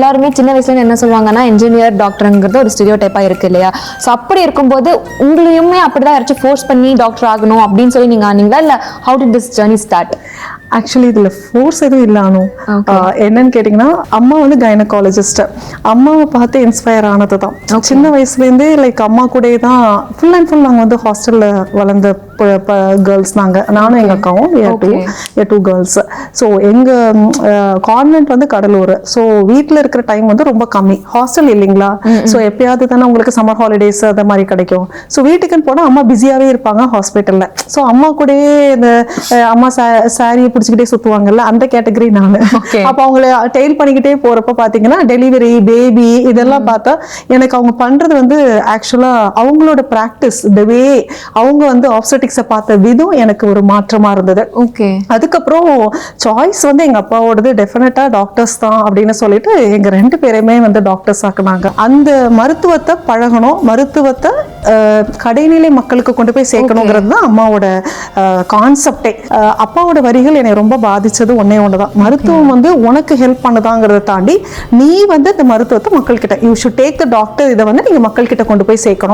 எல்லாருமே சின்ன வயசுல என்ன சொல்லுவாங்கன்னா இன்ஜினியர் டாக்டருங்கிறது ஒரு ஸ்டீரியோ டைப்பா இருக்கு இல்லையா? ஸோ அப்படி இருக்கும்போது உங்களையுமே அப்படிதான் யாராச்சும் ஃபோர்ஸ் பண்ணி டாக்டர் ஆகணும் அப்படின்னு சொல்லி நீங்க ஆனீங்களா, இல்ல how did this journey start? Actually இதுல ஃபோர்ஸ் எதுவும் இல்லானோ. என்னன்னு கேட்டீங்கன்னா, அம்மா வந்து கைனகாலஜிஸ்ட். அம்மாவை பார்த்து இன்ஸ்பயர் ஆனதுதான். சின்ன வயசுலேருந்தே லைக் அம்மா கூட தான் ஃபுல் அண்ட் ஃபுல் நாங்கள் வந்து ஹாஸ்டல்ல வளர்ந்த கேர்ள்ஸ் நானும் எங்க அக்காவும் டூ கேர்ள்ஸ். ஸோ எங்க கான்வென்ட் வந்து கடலூர். ஸோ வீட்டில் இருக்கிற டைம் வந்து ரொம்ப கம்மி, ஹாஸ்டல் இல்லைங்களா. ஸோ எப்பயாவது தானே உங்களுக்கு சம்மர் ஹாலிடேஸ் அந்த மாதிரி கிடைக்கும். ஸோ வீட்டுக்குன்னு போனால் அம்மா பிஸியாகவே இருப்பாங்க ஹாஸ்பிட்டலில். ஸோ அம்மா கூடயே இந்த அம்மா சாரியை பிடிச்சிக்கிட்டே சுற்றுவாங்கல்ல, அந்த கேட்டகரி நான். அப்போ அவங்கள டெய்ல் பண்ணிக்கிட்டே போகிறப்ப பார்த்தீங்கன்னா டெலிவரி பேபி இதெல்லாம் பார்த்தா எனக்கு அவங்க பண்ணுறது வந்து ஆக்சுவலாக அவங்களோட ப்ராக்டிஸ் த வே அவங்க வந்து ஆப்ஸ்டெட்டிக்ஸை பார்த்த விதம் எனக்கு ஒரு மாற்றமாக இருந்தது. அதுக்கப்புறம் சாய்ஸ் வந்து எங்கள் அப்பாவோடது டெஃபினட்டாக டாக்டர்ஸ் தான் அப்படின்னு சொல்லிட்டு எங்கள் 2 பேரையுமே வந்து டாக்டர்ஸ் ஆக்குனாங்க. அந்த மருத்துவத்தை பழகணும், மருத்துவத்தை கடைநிலை மக்களுக்கு கொண்டு போய் சேர்க்கணுங்கிறது தான் அம்மாவோட கான்செப்டே. அப்பாவோட வரிகள் என்னை ரொம்ப பாதிச்சது ஒன்னே ஒண்ணுதான், மருத்துவம் வந்து உனக்கு ஹெல்ப் பண்ணுதாங்கிறத தாண்டி நீ வந்து இந்த மருத்துவத்தை மக்கள்கிட்ட you should take the doctor, இதை வந்து நீங்க மக்கள்கிட்ட கொண்டு போய் சேர்க்கணும்.